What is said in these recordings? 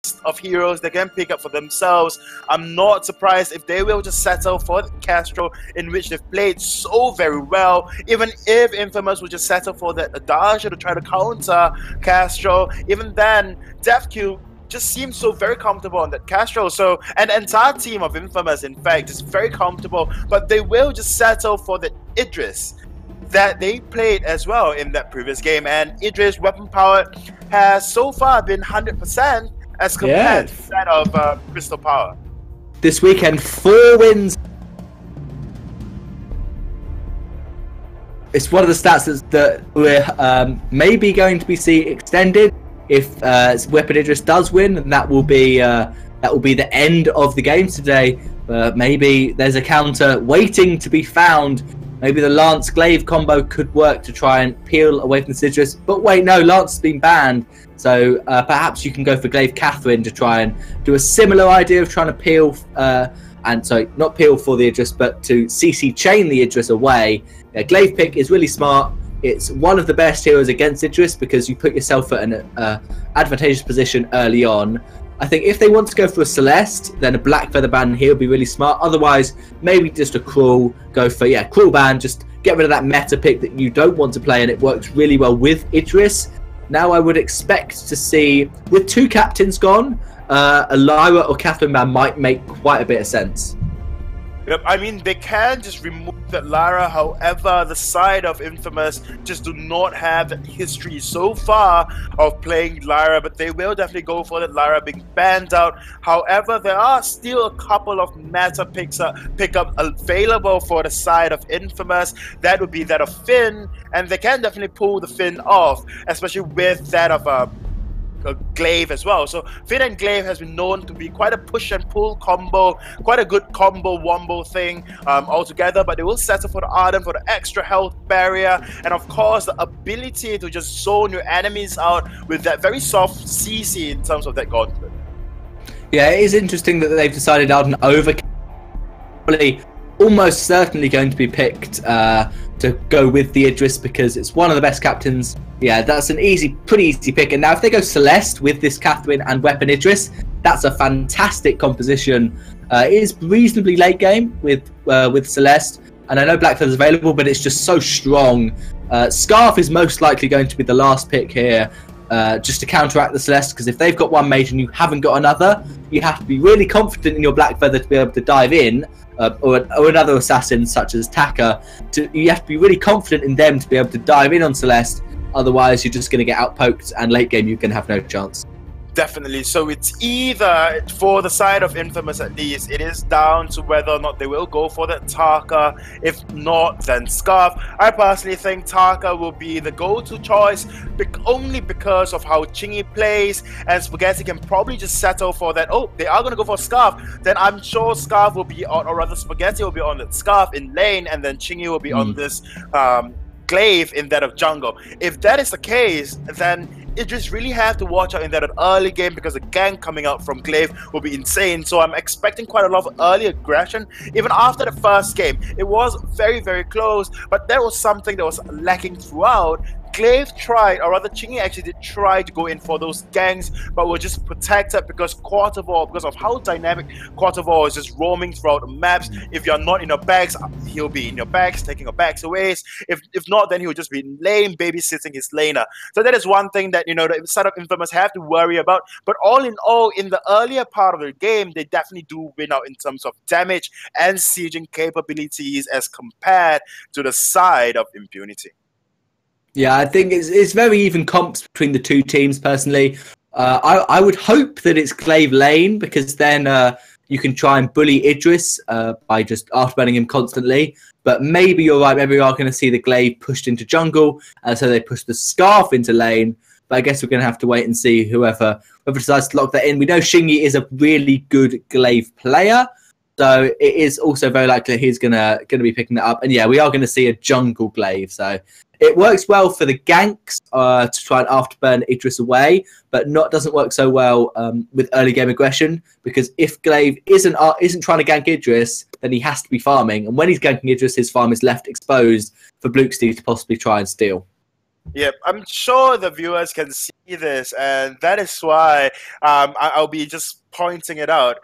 list of heroes they can pick up for themselves. I'm not surprised if they will just settle for Castro, in which they've played so very well. Even if Infamous will just settle for that Adagio to try to counter Castro, even then, DevQ just seems so very comfortable on that Castro. So, and the entire team of Infamous, in fact, is very comfortable, but they will just settle for the Idris that they played as well in that previous game. And Idris, weapon power, has so far been 100% as compared to that of Crystal Power. This weekend, 4 wins. It's one of the stats that we're maybe going to be extended if Weapon Idris does win, and that will be the end of the game today. Maybe there's a counter waiting to be found. Maybe the Lance Glaive combo could work to try and peel away from the Citrus. But wait, no, Lance has been banned. So perhaps you can go for Glaive Catherine to try and do a similar idea of trying to peel, not peel for the Idris, but to CC chain the Idris away. Glaive pick is really smart. It's one of the best heroes against Idris because you put yourself at an advantageous position early on. I think if they want to go for a Celeste, then a Black Feather ban here would be really smart. Otherwise, maybe just a Cruel. Go for, Cruel ban. Just get rid of that meta pick that you don't want to play, and it works really well with Idris. Now I would expect to see, with 2 captains gone, a Lyra or Catherine ban might make quite a bit of sense. Yep, I mean, they can just remove that Lara. However, the side of Infamous just do not have that history so far of playing Lara, but they will definitely go for that Lara being banned out. However, there are still a couple of meta pickup available for the side of Infamous. That would be that of Finn, and they can definitely pull the Finn off, especially with that of Glaive as well. So Finn and Glaive has been known to be quite a push and pull combo, quite a good combo wombo thing altogether, but they will settle for the Ardent for the extra health barrier, and of course the ability to just zone your enemies out with that very soft CC in terms of that gauntlet. Yeah, it is interesting that they've decided Ardent over almost certainly going to be picked to go with the Idris because it's one of the best captains. Yeah, that's an pretty easy pick. And now if they go Celeste with this Catherine and Weapon Idris, that's a fantastic composition. It is reasonably late game with Celeste, and I know Black Feather's available, but it's just so strong. Scarf is most likely going to be the last pick here, just to counteract the Celeste, because if they've got one mage and you haven't got another, you have to be really confident in your Black Feather to be able to dive in, or another assassin such as Taka. You have to be really confident in them to be able to dive in on Celeste, otherwise you're just going to get outpoked, and late game you can have no chance. Definitely. So it's either, for the side of Infamous at least, it is down to whether or not they will go for that Taka. If not, then Scarf. I personally think Taka will be the go-to choice, only because of how Chingy plays, and Spaghetti can probably just settle for that. Oh, they are going to go for Scarf. Then I'm sure Scarf will be on, or rather Spaghetti will be on that Scarf in lane, and then Chingy will be on this Glaive in that of jungle. If that is the case, then you just really have to watch out in that early game, because the gank coming out from Glaive will be insane. So I'm expecting quite a lot of early aggression. Even after the first game, it was very, very close, but there was something that was lacking throughout. Glaive tried, or rather Chingy actually did try to go in for those ganks, but were just protected because Quartervore, because of how dynamic Quartervore is just roaming throughout the maps. If you're not in your bags, he'll be in your bags, taking your bags away. If not, then he'll just be in lane, babysitting his laner. So that is one thing that, the side of Infamous have to worry about. But all in all, in the earlier part of the game, they definitely do win out in terms of damage and sieging capabilities as compared to the side of Impunity. Yeah, I think it's very even comps between the two teams, personally. I would hope that it's Glaive lane, because then you can try and bully Idris by just afterburning him constantly. But maybe you're right, maybe we are going to see the Glaive pushed into jungle, so they push the Scarf into lane. But I guess we're going to have to wait and see whoever decides to lock that in. We know Shingy is a really good Glaive player, so it is also very likely he's going to be picking that up. And yeah, we are going to see a jungle Glaive, so it works well for the ganks to try and afterburn Idris away, but doesn't work so well with early game aggression, because if Glaive isn't trying to gank Idris, then he has to be farming, and when he's ganking Idris, his farm is left exposed for Bluxty to possibly try and steal. Yep, I'm sure the viewers can see this, and that is why I'll be just pointing it out.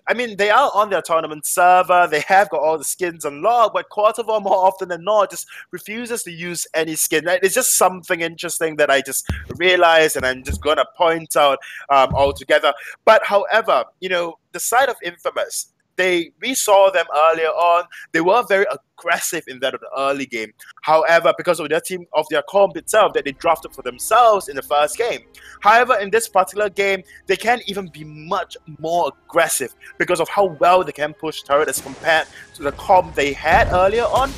I mean, they are on their tournament server. They have got all the skins unlocked, but Quartervar more often than not just refuses to use any skin. Right? It's just something interesting that I just realized, and I'm just gonna point out altogether. But however, the side of Infamous. We saw them earlier on. They were very aggressive in that early game. However, because of their comp itself that they drafted for themselves in the first game. However, in this particular game, they can even be much more aggressive because of how well they can push turret as compared to the comp they had earlier on.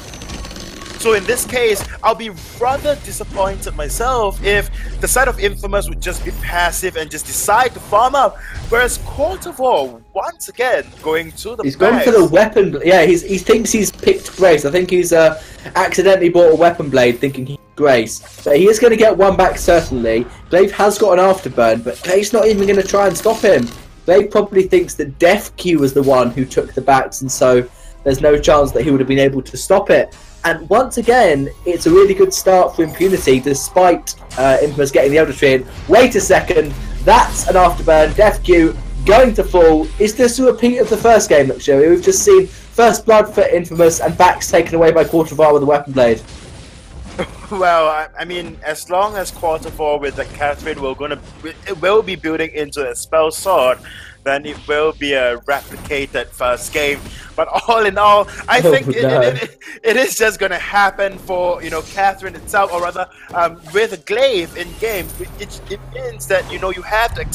So in this case, I'll be rather disappointed myself if the side of Infamous would just be passive and just decide to farm up, whereas Quartervar, once again, going to the He's gone for the weapon. Yeah, he thinks he's picked Grace. I think he's accidentally bought a weapon blade thinking he's Grace. But he is going to get one back, certainly. Glaive has got an afterburn, but Glaive's not even going to try and stop him. Glaive probably thinks that DefQ was the one who took the backs, and so there's no chance that he would have been able to stop it. And once again, it's a really good start for Impunity, despite Infamous getting the Elder Tree in. Wait a second, that's an afterburn. DefQ going to fall. Is this a repeat of the first game, Luxury? We've just seen first blood for Infamous and backs taken away by Quartervar with a weapon blade. Well, I mean, as long as Quartervar with the Catherine will be building into a spell sword, then it will be a replicated first game. But all in all, I think it is just going to happen for Catherine itself, or rather with a Glaive in game. It means that you have to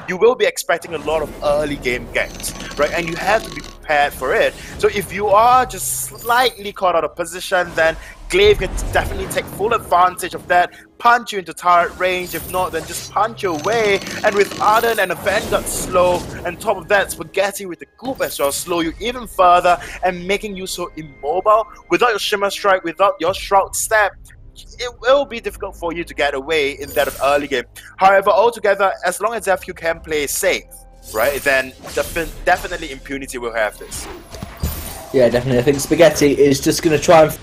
you will be expecting a lot of early game games, right? And you have to be prepared for it. So if you are just slightly caught out of position, then Glaive can definitely take full advantage of that, punch you into turret range. If not, then just punch you away. And with Arden and a Vanguard slow, and top of that, Spaghetti with the Goop as well, slow you even further and making you so immobile. Without your Shimmer Strike, without your Shroud Step, it will be difficult for you to get away in that early game. However, altogether, as long as FQ can play safe, right, then definitely Impunity will have this. Yeah, definitely. I think Spaghetti is just going to try and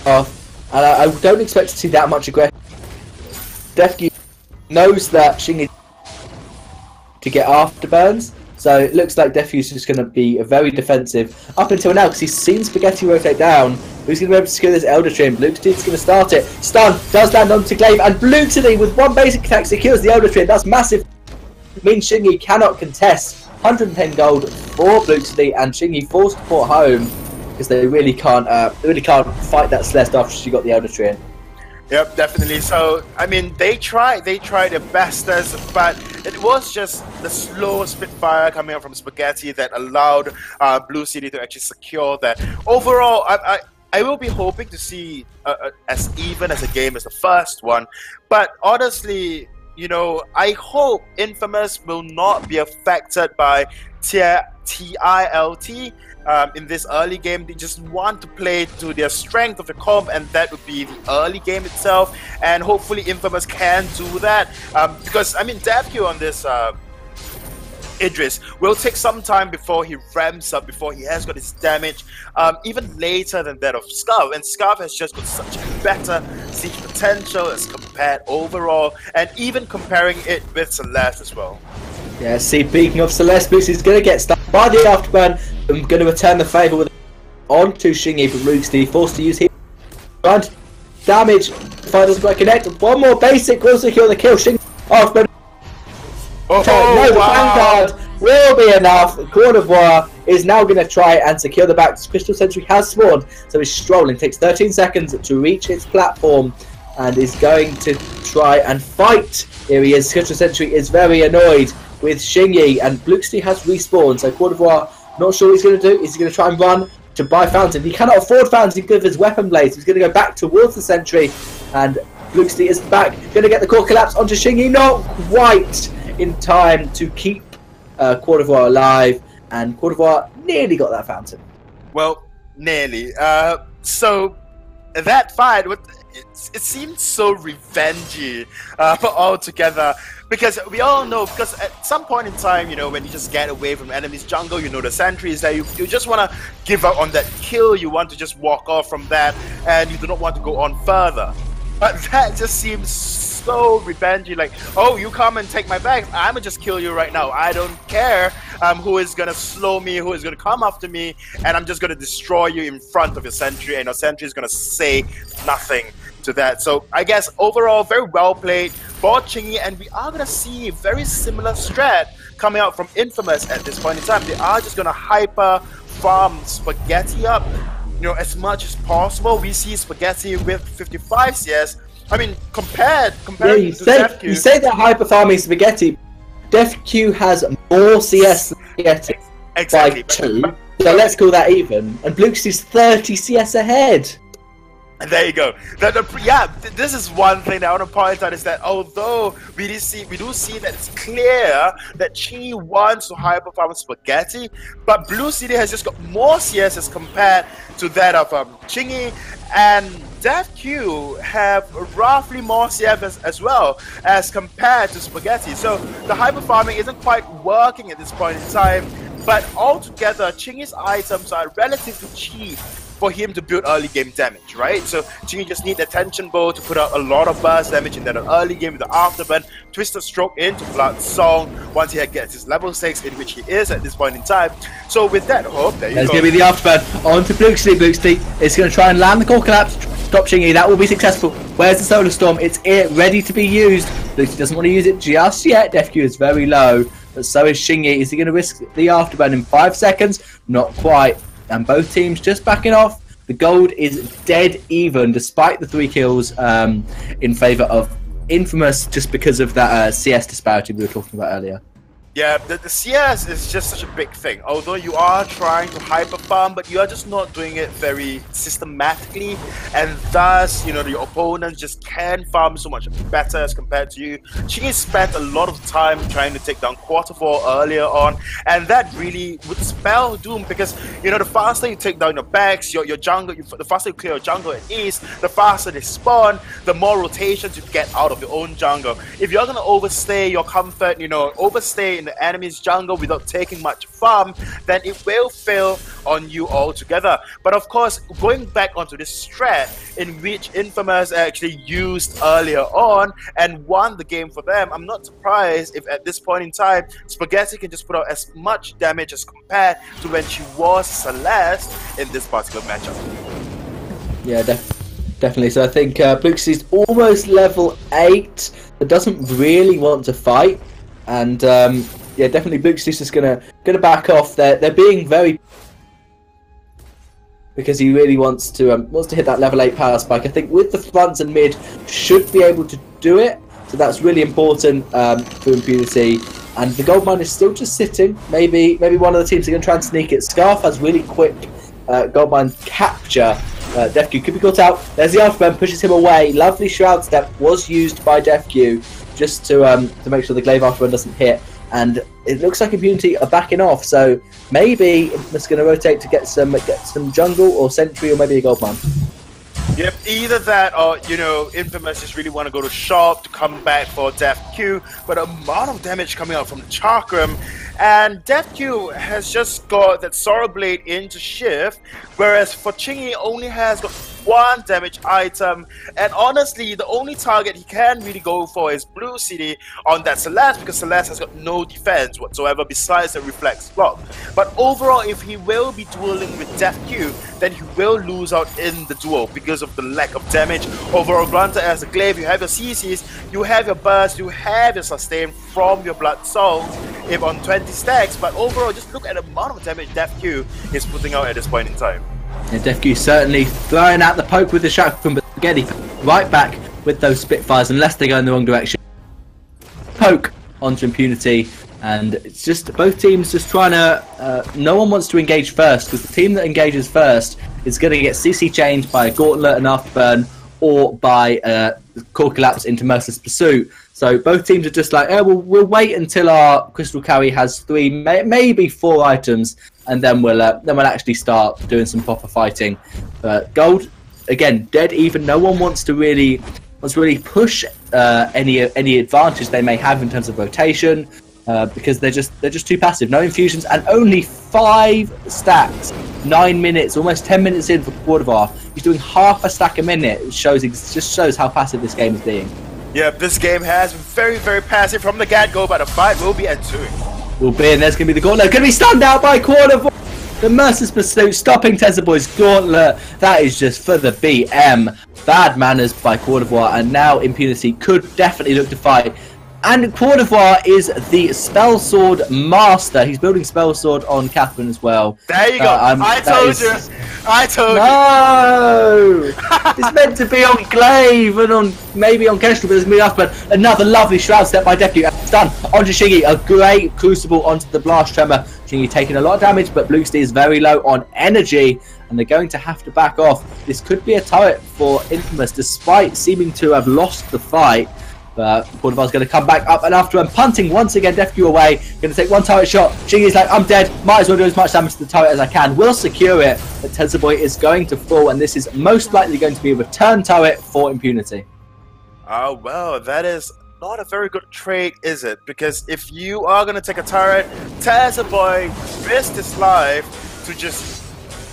off, and I don't expect to see that much aggression. DefQ knows that Shingy to get afterburns, so it looks like DefQ's just going to be very defensive up until now, because he's seen Spaghetti rotate down. Who's going to be able to secure this Elder Tree? Bluxity's going to start it. Stun does land onto Glaive, and Bluxity with one basic attack secures the Elder Tree. That's massive. It means Shingy cannot contest. 110 gold for Bluxity, and Shingy forced to port home, because they really can't fight that Celeste after she got the Elder Tree in. Yep, definitely. So, I mean, they tried their bestest, but it was just the slow Spitfire coming out from Spaghetti that allowed Blue City to actually secure that. Overall, I will be hoping to see as even as a game as the first one, but honestly, I hope Infamous will not be affected by TILT. In this early game. They just want to play to their strength of the comp, and that would be the early game itself, and hopefully Infamous can do that, because I mean DefQ on this Idris will take some time before he ramps up, before he has got his damage, even later than that of Scarf, and Scarf has just got such a better siege potential as compared overall, and even comparing it with Celeste as well. Yeah, speaking of Celeste, Boots is going to get stuck by the afterburn. I'm going to return the favour with onto Shingy, but Rooksty forced to use his front damage. Fire doesn't quite connect. One more basic will secure the kill. Shingy afterburn. No, the Vanguard will be enough. Quartervar is now going to try and secure the back. Crystal Sentry has spawned, so he's strolling. Takes 13 seconds to reach its platform, and is going to try and fight. Here he is. Crystal Sentry is very annoyed with Shingy, and Bluxty has respawned, so Quartervar not sure what he's going to do. Is he going to try and run to buy Fountain? He cannot afford Fountain because of his weapon blades. He's going to go back towards the sentry, and Bluxty is back. Going to get the core collapse onto Shingy. Not quite in time to keep Quartervar alive, and Quartervar nearly got that Fountain. Well, nearly. So that fight, it seems so revengey altogether. Because we all know, because at some point in time, you know, when you just get away from enemy's jungle, you know the sentry is there, you just want to give up on that kill, you want to just walk off from that, and you do not want to go on further. But that just seems so revengey, like, oh, you come and take my bags, I'm gonna just kill you right now. I don't care who is gonna slow me, who is gonna come after me, and I'm just gonna destroy you in front of your sentry, and your sentry is gonna say nothing to that. So I guess overall, very well played for Chingy, and we are gonna see a very similar strat coming out from Infamous at this point in time. They are just gonna hyper farm Spaghetti up, you know, as much as possible. We see Spaghetti with 55 CS. I mean, compared you to DefQ. You say that hyper farming Spaghetti. DefQ has more CS than Spaghetti Exactly. by 2. So let's call that even. And Bluke's is 30 CS ahead. And there you go. This is one thing that I want to point out, is that although we do see that it's clear that Chingy wants to hyper farm Spaghetti, but Blue City has just got more CS as compared to that of Chingy, and DefQ have roughly more CS as well as compared to Spaghetti. So the hyper farming isn't quite working at this point in time, but altogether Chingy's items are relatively cheap for him to build early game damage, right? So Chingy just need the Tension Bow to put out a lot of burst damage in that early game with the Afterburn, Twisted Stroke into Blood Song once he gets his level 6, in which he is at this point in time. So with that hope, there you go. There's going to be the Afterburn on to Blukesley. Blukesley is going to try and land the core collapse, stop Chingy. That will be successful. Where's the Solar Storm? It's ready to be used. Blukesley doesn't want to use it just yet. DefQ is very low, but so is Chingy. Is he going to risk the Afterburn in 5 seconds? Not quite. And both teams just backing off. The gold is dead even, despite the 3 kills in favour of Infamous, just because of that CS disparity we were talking about earlier. Yeah, the CS is just such a big thing. Although you are trying to hyper farm, but you are just not doing it very systematically, and thus, you know, your opponents just can farm so much better as compared to you. Chingy spent a lot of time trying to take down Quarter 4 earlier on, and that really would spell doom, because, you know, the faster you take down your backs, your jungle, the faster you clear your jungle at east, the faster they spawn, the more rotations you get out of your own jungle. If you're gonna overstay your comfort, you know, overstay in the enemy's jungle without taking much farm, then it will fail on you altogether. But of course, going back onto this strat in which Infamous actually used earlier on and won the game for them, I'm not surprised if at this point in time Spaghetti can just put out as much damage as compared to when she was Celeste in this particular matchup. Yeah, definitely. So I think Bluke's is almost level 8, but doesn't really want to fight. And yeah, definitely Bluke's just gonna back off. They're being very, because he really wants to hit that level 8 power spike. I think with the fronts and mid should be able to do it. So that's really important for Impunity. And the gold mine is still just sitting. Maybe one of the teams are gonna try and sneak it. Scarf has really quick gold mine capture. DefQ could be caught out. There's the Afterburn, pushes him away. Lovely Shroud Step was used by DefQ just to make sure the Glaive Afterburn doesn't hit. And it looks like Impunity are backing off, so maybe it's going to rotate to get some jungle or sentry or maybe a gold mine. Yep, either that or, you know, Infamous just really want to go to shop to come back for DefQ, but a lot of damage coming out from the Chakram, and DefQ has just got that Sorrow Blade into shift, whereas for Chingy only has got 1 damage item, and honestly the only target he can really go for is Blue City on that Celeste, because Celeste has got no defense whatsoever besides the reflex block. But overall, if he will be dueling with DefQ, then he will lose out in the duel because of the lack of damage. Overall, granted, as a glaive, you have your CCs, you have your burst, you have your sustain from your blood songs if on 20 stacks, but overall just look at the amount of damage DefQ is putting out at this point in time. Yeah, DefQ certainly throwing out the poke with the Chakram, but Spaghetti right back with those Spitfires unless they go in the wrong direction. Poke onto Impunity, and it's just both teams just trying to no one wants to engage first, because the team that engages first is going to get CC changed by a Gauntlet and Afterburn or by Core Collapse into Merciless Pursuit. So both teams are just like, oh, we'll wait until our Crystal Carry has 3, maybe 4 items, and then we'll actually start doing some proper fighting. Gold again dead even. No one wants to really push any advantage they may have in terms of rotation. Because they're just too passive. No infusions and only 5 stacks. 9 minutes, almost 10 minutes in for Cordovar. He's doing half a stack a minute. It just shows how passive this game is being. Yeah, this game has been very, very passive from the get-go, but the fight will be ensuing. Will be, and there's going to be the gauntlet. Going to be stunned out by Cordovar. The Mercer's Pursuit stopping Tezzaboy's gauntlet. That is just for the BM. Bad manners by Cordovar, and now Impunity could definitely look to fight. And Cordovar is the Spell Sword master. He's building Spell Sword on Catherine as well. There you go. I told you. No! It's meant to be on Glaive and maybe on Kestrel, but there's going to be enough. But another lovely Shroud Step by Deputy. Done. Onto Shingy. A great Crucible onto the Blast Tremor. Shingy taking a lot of damage, but Blue Steel is very low on energy. And they're going to have to back off. This could be a turret for Infamous, despite seeming to have lost the fight. Cordovar's going to come back up and after him, punting once again. Defq away, going to take one turret shot. Shingy's like, I'm dead, might as well do as much damage to the turret as I can. Will secure it, but Tezzaboy is going to fall, and this is most likely going to be a return turret for Impunity. Oh, well, that is not a very good trade, is it? Because if you are going to take a turret, Tezzaboy risked his life to just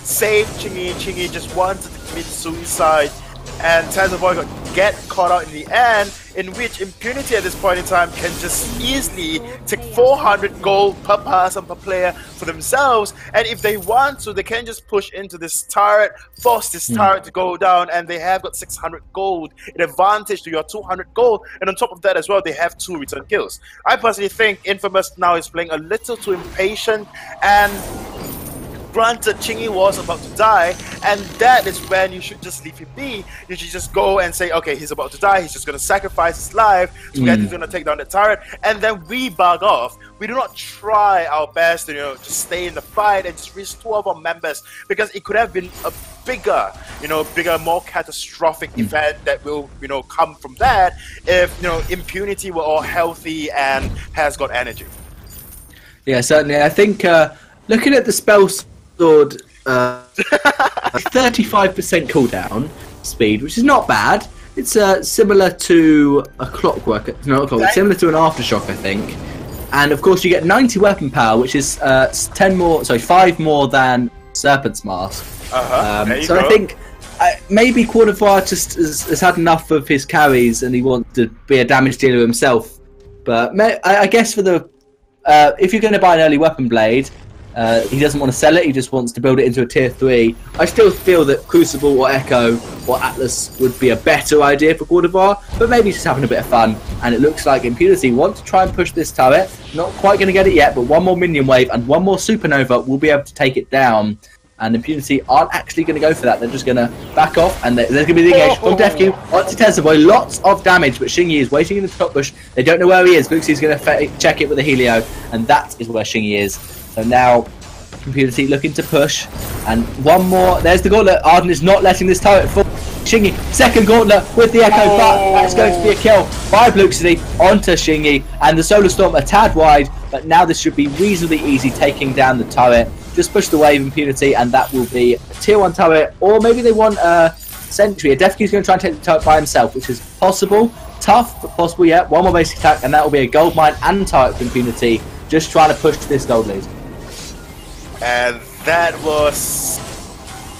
save Chingy. Chingy just wanted to commit suicide, and Tezzaboy get caught out in the end, in which Impunity at this point in time can just easily take 400 gold per person per player for themselves, and if they want to, they can just push into this turret, force this turret to go down, and they have got 600 gold in advantage to your 200 gold, and on top of that as well, they have 2 return kills. I personally think Infamous now is playing a little too impatient, and granted, Chingy was about to die, and that is when you should just leave him be. You should just go and say, okay, he's about to die, he's just going to sacrifice his life to get he's going to take down the turret, and then we bug off. We do not try our best to, to stay in the fight and just restore our members, because it could have been a bigger, more catastrophic event that will, come from that if, Impunity were all healthy and has got energy. Yeah, certainly. I think looking at the spell Sword 35% cooldown speed, which is not bad. It's similar to a Clockwork, similar to an Aftershock, I think. And of course, you get 90 weapon power, which is 5 more than Serpent's Mask. So I think maybe Cordovar just has had enough of his carries, and he wants to be a damage dealer himself. But I guess for the if you're going to buy an early weapon blade. He doesn't want to sell it, he just wants to build it into a tier 3. I still feel that Crucible or Echo or Atlas would be a better idea for Cordovar, but maybe just having a bit of fun. And it looks like Impunity want to try and push this turret. Not quite going to get it yet, but one more minion wave and one more Supernova will be able to take it down. And Impunity aren't actually going to go for that. They're just going to back off, and there's going to be the engage from Defq onto Tezzaboy. Lots of damage, but Shingy is waiting in the top bush. They don't know where he is. Luxie's going to check it with a Helio, and that is where Shingy is. So now Impunity looking to push, and one more. There's the gauntlet. Arden is not letting this turret fall. Shingy, second gauntlet with the Echo, but that's going to be a kill by Luxie onto Shingy, and the Solar Storm a tad wide, but now this should be reasonably easy taking down the turret. Just push the wave, Impunity, and that will be a tier 1 turret, or maybe they want a Sentry. Defq's going to try and take the turret by himself, which is possible. Tough, but possible, yeah. One more basic attack, and that will be a gold mine and turret for Impunity, just trying to push this gold lead. And that was,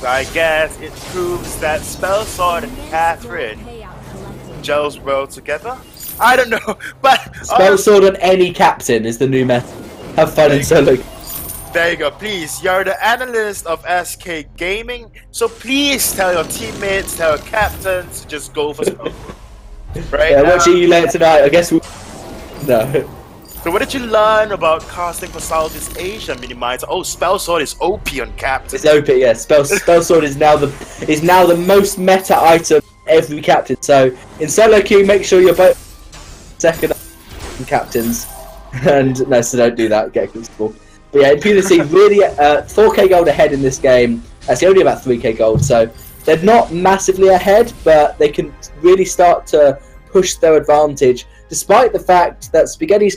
I guess, it proves that Spell Sword and Catherine gels well together. I don't know, but Spell Sword on any captain is the new meta. Have fun in solo. There you go. Please, you're the analyst of SK Gaming, so please tell your teammates, tell your captains, to just go for Spell Sword. Right? Yeah, watching you later tonight. I guess no. So what did you learn about casting for Southeast Asia Minimizer? Oh, Spell Sword is OP on captain. It's OP, yeah. Spell Sword is now the most meta item every captain. So in solo queue, make sure you're both second captains. And no, so don't do that. Get comfortable. But yeah, Impunity really 4k gold ahead in this game. Actually, only about 3k gold. So they're not massively ahead, but they can really start to push their advantage. Despite the fact that Spaghetti's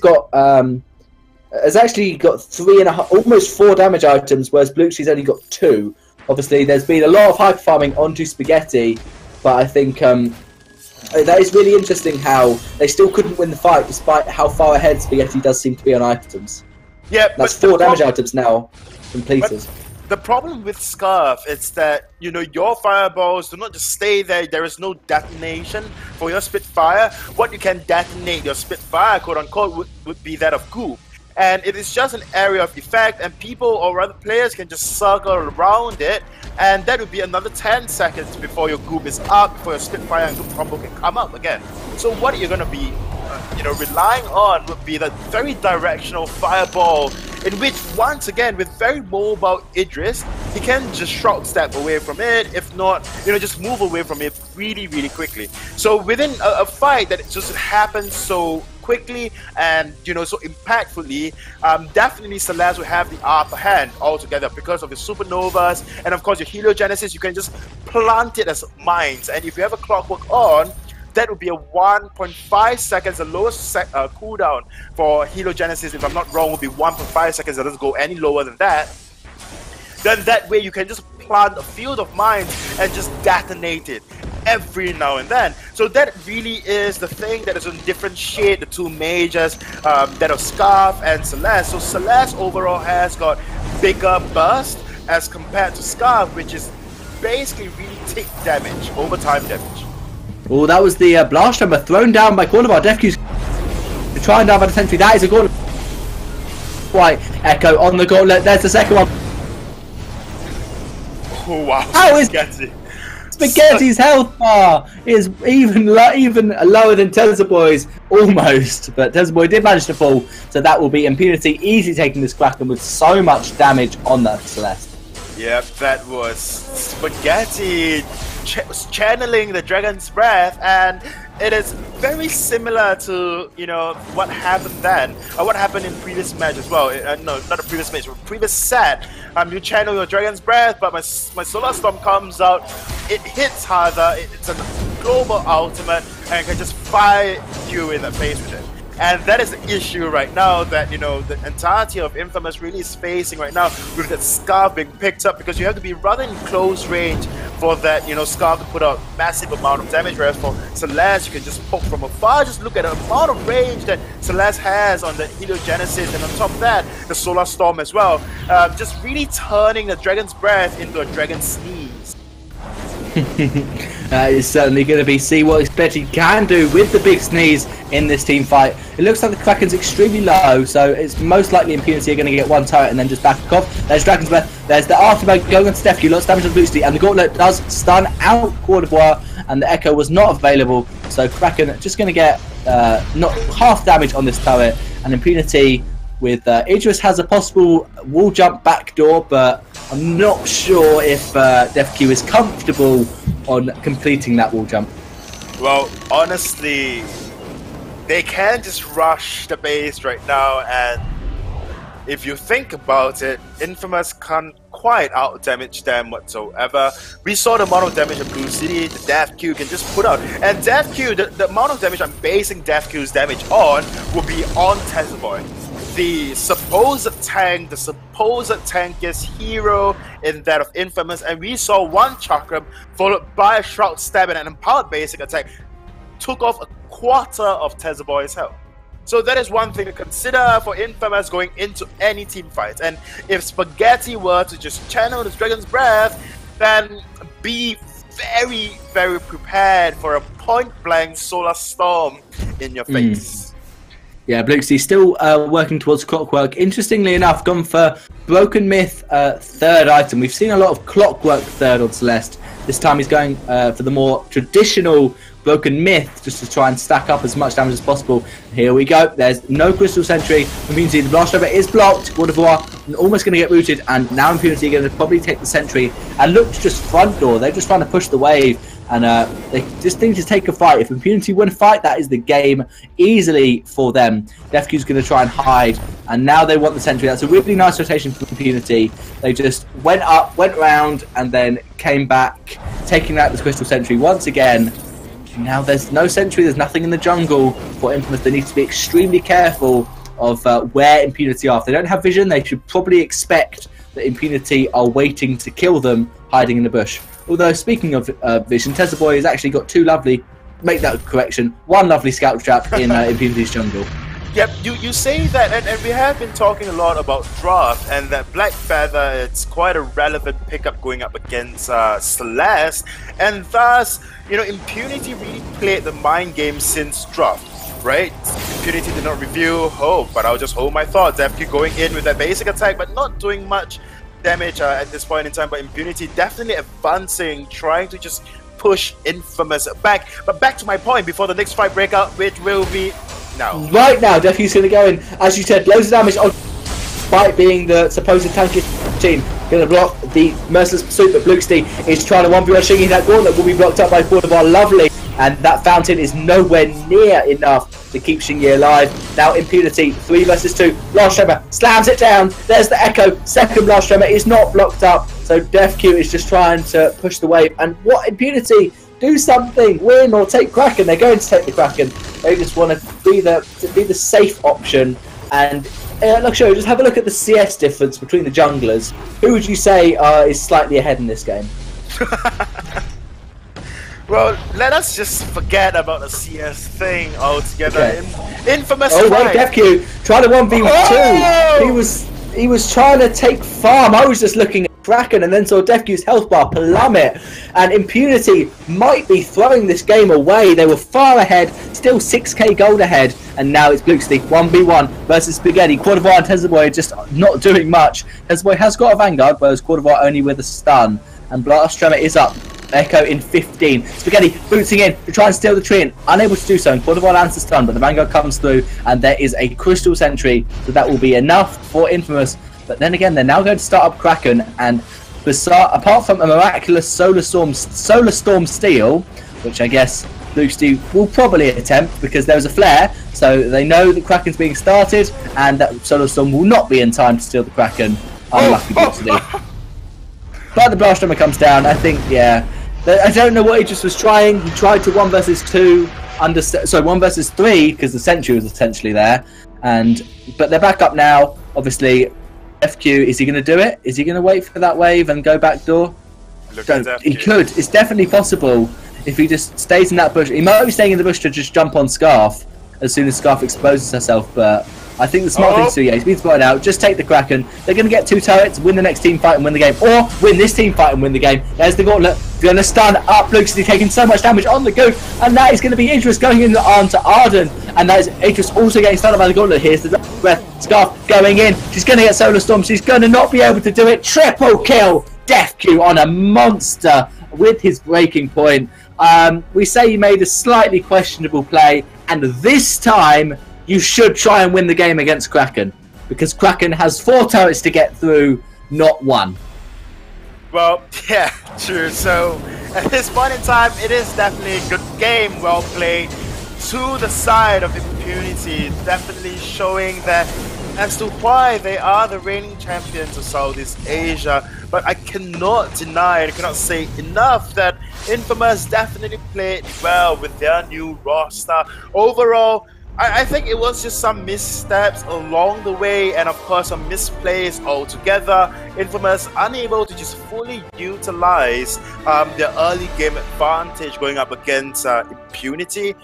has actually got 3.5, almost 4 damage items, whereas Bluetooth's only got 2. Obviously, there's been a lot of hyper farming onto Spaghetti, but I think that is really interesting how they still couldn't win the fight despite how far ahead Spaghetti does seem to be on items. Yeah, that's 4 damage items now completed. The problem with Scarf is that, you know, your fireballs do not just stay there. There is no detonation for your Spitfire. What you can detonate your Spitfire, quote unquote, would be that of Goop. And it is just an area of effect, and people or rather players can just circle around it, and that would be another 10 seconds before your Goop is up, before your Spitfire and Goop combo can come up again. So what you're going to be relying on would be the very directional fireball, in which, once again, with very mobile Idris, he can just shroud step away from it, if not, just move away from it really, really quickly. So within a fight that just happens so quickly and, so impactfully, definitely Celeste will have the upper hand altogether because of the supernovas, and of course your heliogenesis. You can just plant it as mines, and if you have a clockwork on, that would be a 1.5 seconds. The lowest cooldown for heliogenesis, if I'm not wrong, would be 1.5 seconds. It doesn't go any lower than that. Then that way you can just plant a field of mines and just detonate it every now and then. So that really is the thing that is on differentiate the two majors, that of Scarf and Celeste. So Celeste overall has got bigger burst as compared to Scarf, which is basically really tick damage, overtime damage. Oh, that was the blast hammer thrown down by Cordobar. Defq's trying down by the sentry. That is a gauntlet. White Echo on the gauntlet. There's the second one. Oh wow! How is Spaghetti's health bar is even lower than Tesla Boy's almost, but Tesla Boy did manage to fall. So that will be Impunity easily taking this Kraken with so much damage on that Celeste. Yep, that was Spaghetti channeling the Dragon's Breath, and it is very similar to what happened then, or what happened in previous match as well. No, not a previous match, but previous set. You channel your Dragon's Breath, but my Solar Storm comes out. It hits harder. It's a global ultimate, and can just fire you in the face with it. And that is the issue right now that, the entirety of Infamous really is facing right now, with that Scarf being picked up, because you have to be rather in close range for that, Scarf to put out massive amount of damage, whereas for Celeste, you can just poke from afar. Just look at the amount of range that Celeste has on the heliogenesis, and on top of that, the Solar Storm as well. Just really turning the Dragon's Breath into a Dragon Sneeze. It's certainly going to be see what Spaghetti can do with the big sneeze in this team fight. It looks like the Kraken's extremely low, so it's most likely Impunity are going to get one turret and then just back off. There's Dragon's Breath, there's the Afterbite going on Defq, lots of damage on Boosty, and the Gauntlet does stun out Cordobar, and the Echo was not available, so Kraken just going to get not half damage on this turret, and Impunity with Idris has a possible wall jump backdoor, but I'm not sure if Defq is comfortable on completing that wall jump. Well, honestly, they can just rush the base right now, and if you think about it, Infamous can't quite out-damage them whatsoever. We saw the amount of damage of Blue City, the Defq can just put out. And Defq, the amount of damage I'm basing Defq's damage on will be on Tesla Boy. The supposed tankiest hero in that of Infamous, and we saw one Chakram followed by a Shroud Stab and an empowered basic attack took off a quarter of Tesla Boy's health. So that is one thing to consider for Infamous going into any team fight. And if Spaghetti were to just channel this Dragon's Breath, then be very, very prepared for a point-blank Solar Storm in your face. Yeah, Blukesy still working towards Clockwork. Interestingly enough, gone for Broken Myth third item. We've seen a lot of Clockwork third on Celeste. This time he's going for the more traditional Broken Myth, just to try and stack up as much damage as possible. Here we go. There's no Crystal Sentry. Impunity, the blast over is blocked. God of War almost going to get rooted, and now Impunity are going to probably take the Sentry and look to just front door. They're just trying to push the wave, and they just need to take a fight. If Impunity win a fight, that is the game easily for them. Defq's going to try and hide, and now they want the Sentry. That's a really nice rotation for Impunity. They just went up, went round, and then came back, taking out this Crystal Sentry once again. Now there's no Sentry, there's nothing in the jungle for Infamous. They need to be extremely careful of where Impunity are. If they don't have vision, they should probably expect that Impunity are waiting to kill them, hiding in the bush. Although, speaking of vision, Boy has actually got two lovely, make that correction, one lovely scout trap in Impunity's jungle. Yep, you say that, and we have been talking a lot about draft, and that Black Feather, it's quite a relevant pickup going up against Celeste, and thus, Impunity really played the mind game since draft, right? Impunity did not review, but I'll just hold my thoughts. FQ going in with that basic attack, but not doing much damage at this point in time, but Impunity definitely advancing, trying to just push Infamous back. But back to my point, before the next fight breakout, which will be now. Right now, Defy's going to go in, as you said, loads of damage on, despite being the supposed tanky team. Going to block the Merciless Pursuit, but Bluxty is trying to 1v1 Shingy. That gauntlet will be blocked up by Quarterbar. Lovely. And that fountain is nowhere near enough to keep Shingy alive. Now Impunity, 3 versus 2. Blast Tremor slams it down. There's the Echo. Second Blast Tremor is not blocked up. So DefQ is just trying to push the wave. And what Impunity? Do something, win or take Kraken. They're going to take the Kraken. They just want to be the safe option. And look, just have a look at the CS difference between the junglers. Who would you say is slightly ahead in this game? Well, let us just forget about the CS thing altogether. Okay. Infamous. Oh wait, DefQ trying to 1v2. Oh! He was trying to take farm. I was just looking at Kraken and then saw DefQ's health bar plummet. And Impunity might be throwing this game away. They were far ahead, still 6k gold ahead. And now it's Bluxty 1v1 versus Spaghetti. Quartervar and Tezzaboy just not doing much. Tezzaboy has got a Vanguard, whereas Quartervar only with a stun. And Blast Tremor is up. Echo in 15. Spaghetti booting in to try and steal the tree, and unable to do so. And Quarterbar lands the stun, but the Vanguard comes through, and there is a Crystal Sentry, so that will be enough for Infamous. But then again, they're now going to start up Kraken, and apart from a miraculous Solar Storm steal, which I guess Bluxty will probably attempt because there was a flare, so they know that Kraken's being started, and that Solar Storm will not be in time to steal the Kraken. Unlucky Bluxty. But the Blast Tremor comes down. I think, yeah. I don't know what he just was trying. He tried to 1 versus 2, 1 versus 3, because the Sentry was essentially there. But they're back up now. Obviously, FQ, is he going to do it? Is he going to wait for that wave and go back door? He could. It's definitely possible if he just stays in that bush. He might be staying in the bush to just jump on Scarf as soon as Scarf exposes herself, but I think the smart thing to do, yeah, he's been spotted out. Just take the Kraken. They're going to get 2 turrets, win the next team fight and win the game. Or win this team fight and win the game. There's the gauntlet. Going to stun up Bluxty, taking so much damage on the Goop. And that is going to be Idris going in the arm to Arden. And that is Idris also getting stunned by the gauntlet. Here's the breath. Scarf going in. She's going to get Solar Storm. She's going to not be able to do it. Triple kill. DefQ on a monster with his breaking point. We say he made a slightly questionable play. And this time, you should try and win the game against Kraken, because Kraken has 4 turrets to get through, not 1. Well, yeah, true. So, at this point in time, it is definitely a good game, well played, to the side of Impunity, definitely showing that as to why they are the reigning champions of Southeast Asia. But I cannot deny, I cannot say enough that Infamous definitely played well with their new roster. Overall, I think it was just some missteps along the way, and of course some misplays altogether. Infamous unable to just fully utilize their early game advantage going up against Impunity,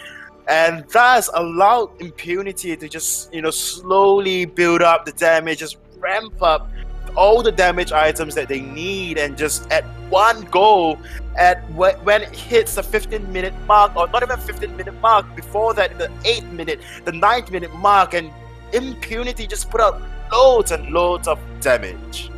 and thus allowed Impunity to just slowly build up the damage, just ramp up all the damage items that they need, and just at one go, when it hits the 15-minute mark, or not even 15-minute mark, before that, the 8th minute, the 9th minute mark, and Impunity just put out loads and loads of damage.